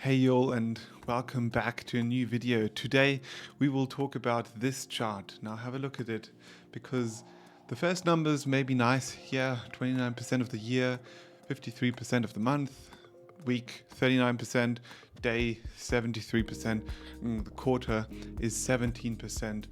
Hey y'all, and welcome back to a new video. Today we will talk about this chart. Now have a look at it, because the first numbers may be nice. Yeah, 29% of the year, 53% of the month, week 39%, day 73%, the quarter is 17%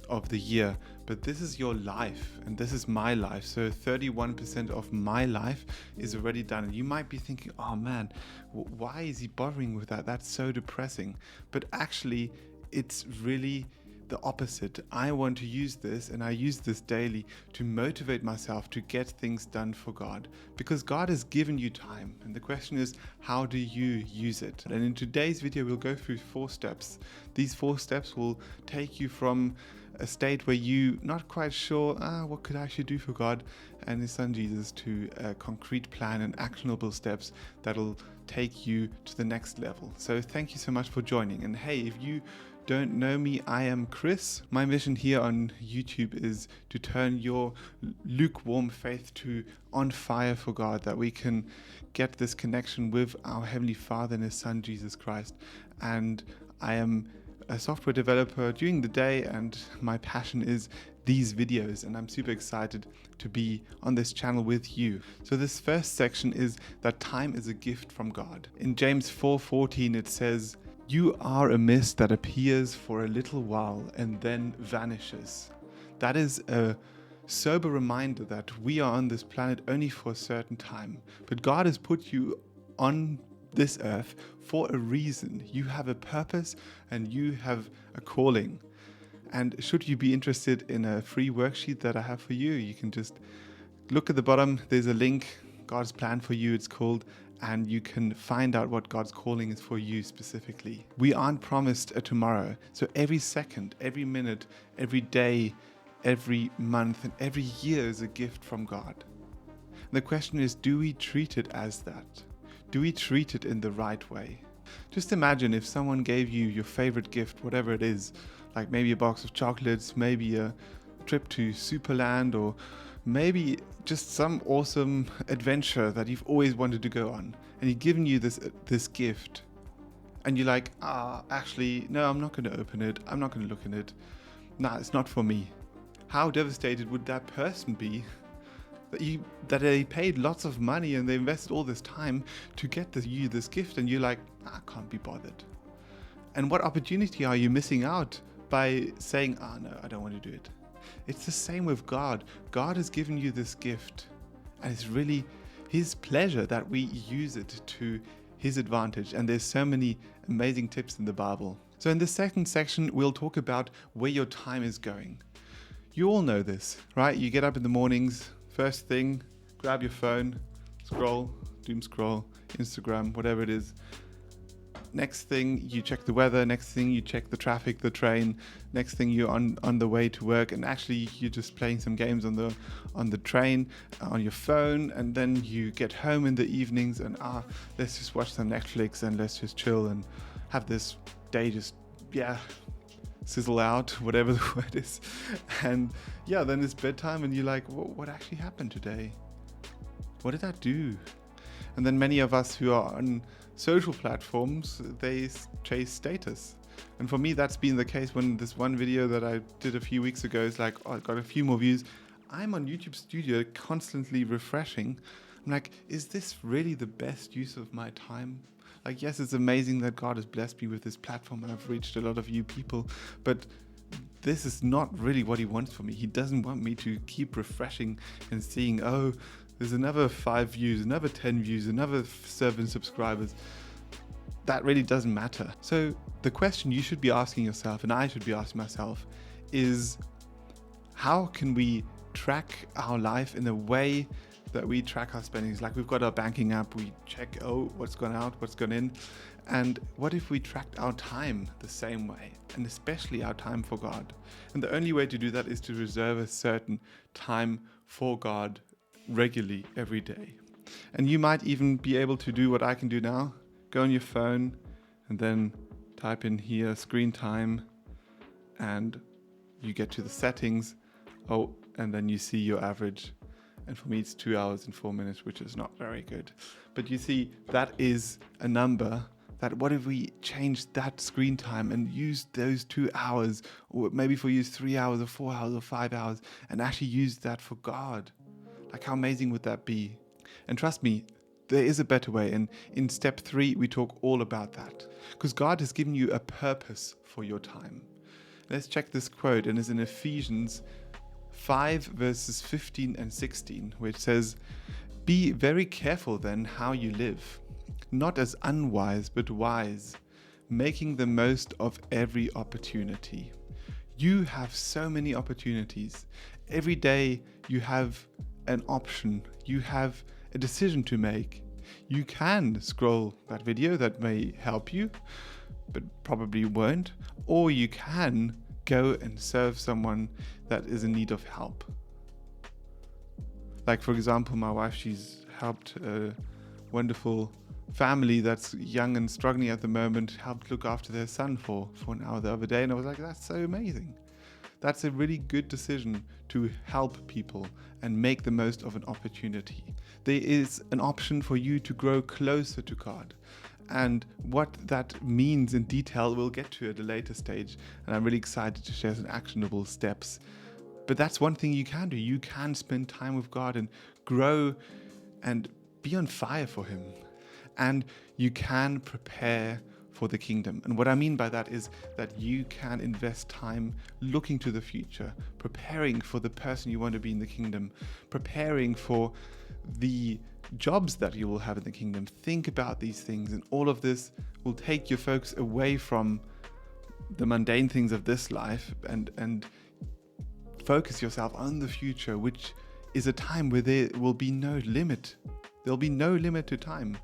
of the year. But this is your life and this is my life. So 31% of my life is already done. And you might be thinking, oh man, why is he bothering with that? That's so depressing. But actually, it's really the opposite. I want to use this, and I use this daily to motivate myself to get things done for God, because God has given you time, and the question is, how do you use it? And in today's video we'll go through 4 steps. These 4 steps will take you from a state where you not quite sure what could I actually do for God and his son Jesus, to a concrete plan and actionable steps that'll take you to the next level. So thank you so much for joining. And hey, if you don't know me, I am Chris. My mission here on YouTube is to turn your lukewarm faith to on fire for God, that we can get this connection with our Heavenly Father and his son Jesus Christ. And I am a software developer during the day, and my passion is these videos, and I'm super excited to be on this channel with you. So this first section is that time is a gift from God. In James 4:14 it says, "You are a mist that appears for a little while and then vanishes." That is a sober reminder that we are on this planet only for a certain time, but God has put you on this earth for a reason. You have a purpose and you have a calling. And should you be interested in a free worksheet that I have for you, you can just look at the bottom. There's a link, God's plan for you it's called, and you can find out what God's calling is for you specifically. We aren't promised a tomorrow. So every second, every minute, every day, every month, and every year is a gift from God. And the question is, do we treat it as that? Do we treat it in the right way? Just imagine if someone gave you your favorite gift, whatever it is, like maybe a box of chocolates, maybe a trip to Superland, or maybe just some awesome adventure that you've always wanted to go on, and he's given you this gift, and you're like, actually, no, I'm not going to open it. I'm not going to look in it. Nah, it's not for me. How devastated would that person be? That they paid lots of money and they invested all this time to get you this gift, and you're like, I can't be bothered. And what opportunity are you missing out by saying, no, I don't want to do it? It's the same with God. God has given you this gift, and it's really his pleasure that we use it to his advantage. And there's so many amazing tips in the Bible. So in the second section, we'll talk about where your time is going. You all know this, right? You get up in the mornings, first thing, grab your phone, scroll, doom scroll, Instagram, whatever it is. Next thing, you check the weather. Next thing, you check the traffic, the train. Next thing, you're on the way to work, and actually you're just playing some games on the train, on your phone. And then you get home in the evenings and let's just watch some Netflix and let's just chill and have this day just sizzle out, whatever the word is. And then it's bedtime, and you're like, what actually happened today? What did I do? And then many of us who are on social platforms, they chase status. And for me, that's been the case when this one video that I did a few weeks ago is like, I got a few more views. I'm on YouTube Studio constantly refreshing. I'm like, is this really the best use of my time? Like, yes, it's amazing that God has blessed me with this platform and I've reached a lot of you people, but this is not really what he wants for me. He doesn't want me to keep refreshing and seeing, there's another 5 views, another 10 views, another 7 subscribers. That really doesn't matter. So the question you should be asking yourself, and I should be asking myself, is how can we track our life in a way that we track our spendings? Like, we've got our banking app, we check, what's gone out, what's gone in. And what if we tracked our time the same way, and especially our time for God? And the only way to do that is to reserve a certain time for God regularly every day. And you might even be able to do what I can do now. Go on your phone and then type in here screen time, and you get to the settings. And then you see your average. And for me, it's 2 hours and 4 minutes, which is not very good. But you see, that is a number that what if we change that screen time and use those 2 hours, or maybe if we use 3 hours or 4 hours or 5 hours, and actually use that for God? Like, how amazing would that be? And trust me, there is a better way. And in step 3, we talk all about that. Because God has given you a purpose for your time. Let's check this quote, and it's in Ephesians 5 verses 15 and 16, which says, "Be very careful then how you live, not as unwise but wise, making the most of every opportunity." You have so many opportunities. Every day you have an option. You have a decision to make. You can scroll that video that may help you, but probably won't. Or you can go and serve someone that is in need of help. Like, for example, my wife, she's helped a wonderful family that's young and struggling at the moment, helped look after their son for an hour the other day. And I was like, that's so amazing. That's a really good decision to help people and make the most of an opportunity. There is an option for you to grow closer to God. And what that means in detail, we'll get to at a later stage. And I'm really excited to share some actionable steps. But that's one thing you can do. You can spend time with God and grow and be on fire for Him. And you can prepare for the kingdom. And what I mean by that is that you can invest time looking to the future, preparing for the person you want to be in the kingdom, preparing for the jobs that you will have in the kingdom. Think about these things, and all of this will take your focus away from the mundane things of this life and focus yourself on the future, which is a time where there will be no limit. There'll be no limit to time.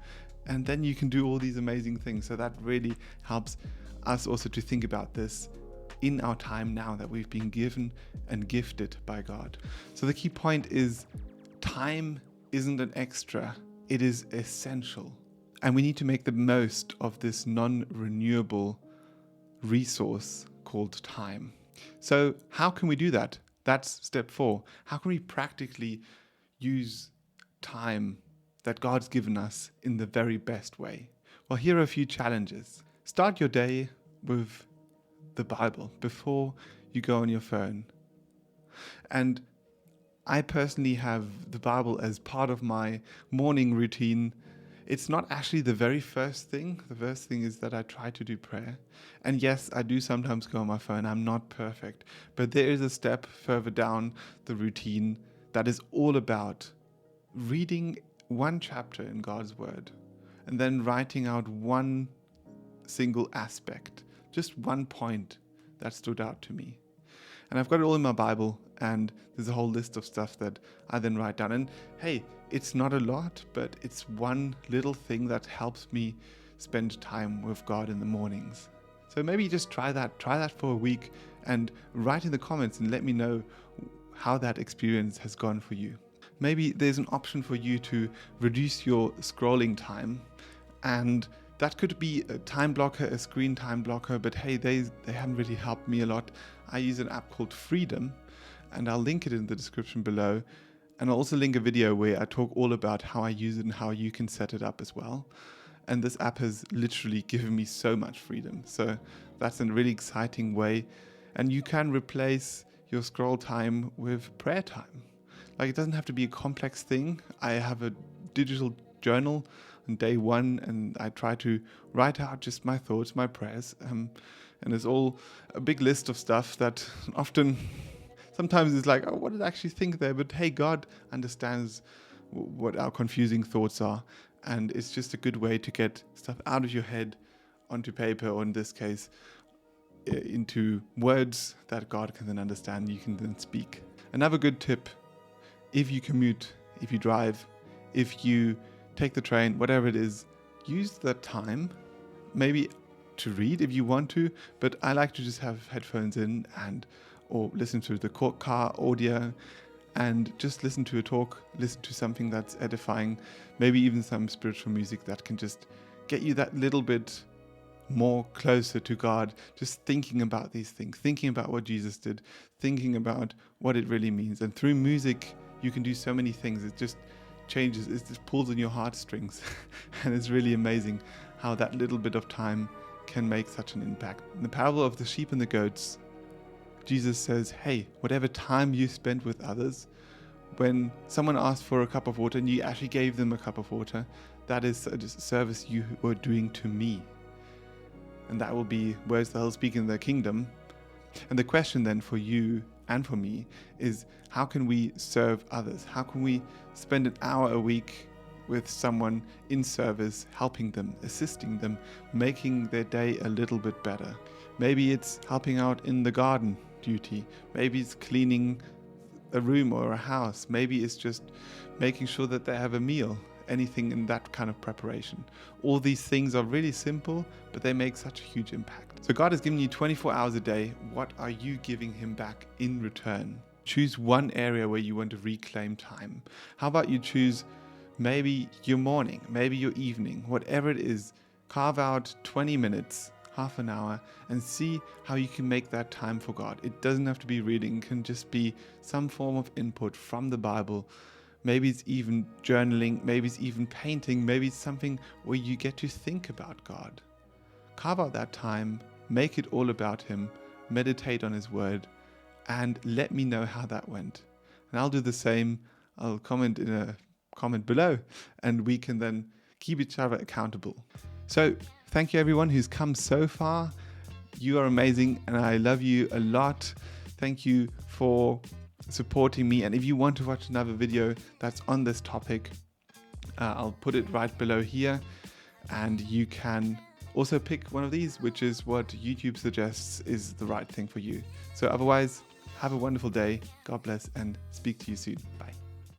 And then you can do all these amazing things. So that really helps us also to think about this in our time now that we've been given and gifted by God. So the key point is, time isn't an extra, it is essential. And we need to make the most of this non-renewable resource called time. So how can we do that? That's step 4. How can we practically use time that God's given us in the very best way? Well, here are a few challenges. Start your day with the Bible before you go on your phone. And I personally have the Bible as part of my morning routine. It's not actually the very first thing. The first thing is that I try to do prayer. And yes, I do sometimes go on my phone. I'm not perfect. But there is a step further down the routine that is all about reading one chapter in God's Word and then writing out one single aspect, just one point that stood out to me. And I've got it all in my Bible, and there's a whole list of stuff that I then write down. And hey, it's not a lot, but it's one little thing that helps me spend time with God in the mornings. So maybe just try that for a week, and write in the comments and let me know how that experience has gone for you. Maybe there's an option for you to reduce your scrolling time, and that could be a time blocker, a screen time blocker, but hey, they haven't really helped me a lot. I use an app called Freedom, and I'll link it in the description below. And I'll also link a video where I talk all about how I use it and how you can set it up as well. And this app has literally given me so much freedom. So that's a really exciting way. And you can replace your scroll time with prayer time. Like, it doesn't have to be a complex thing. I have a digital journal on day 1, and I try to write out just my thoughts, my prayers. And it's all a big list of stuff that often, sometimes it's like, oh, what did I actually think there? But hey, God understands what our confusing thoughts are. And it's just a good way to get stuff out of your head onto paper, or in this case, into words that God can then understand, you can then speak. Another good tip: if you commute, if you drive, if you take the train, whatever it is, use that time maybe to read if you want to, but I like to just have headphones in or listen to the car audio and just listen to a talk, listen to something that's edifying, maybe even some spiritual music that can just get you that little bit more closer to God, just thinking about these things, thinking about what Jesus did, thinking about what it really means. And through music, you can do so many things. It just changes, it just pulls on your heartstrings. And it's really amazing how that little bit of time can make such an impact. In the parable of the sheep and the goats, Jesus says, hey, whatever time you spent with others, when someone asked for a cup of water and you actually gave them a cup of water, that is a service you were doing to me. And that will be, where's the hell speaking in the kingdom? And the question then for you and for me is, how can we serve others? How can we spend an hour a week with someone in service, helping them, assisting them, making their day a little bit better? Maybe it's helping out in the garden duty. Maybe it's cleaning a room or a house. Maybe it's just making sure that they have a meal. Anything in that kind of preparation. All these things are really simple, but they make such a huge impact. So God has given you 24 hours a day. What are you giving him back in return? Choose one area where you want to reclaim time. How about you choose maybe your morning, maybe your evening, whatever it is, carve out 20 minutes, half an hour, and see how you can make that time for God. It doesn't have to be reading, it can just be some form of input from the Bible. Maybe it's even journaling, maybe it's even painting, maybe it's something where you get to think about God. Carve out that time, make it all about him, meditate on his word, and let me know how that went. And I'll do the same. I'll comment in a comment below, and we can then keep each other accountable. So thank you everyone who's come so far. You are amazing and I love you a lot. Thank you for supporting me, and if you want to watch another video that's on this topic, I'll put it right below here, and you can also pick one of these, which is what YouTube suggests is the right thing for you. So otherwise, have a wonderful day, God bless, and speak to you soon. Bye.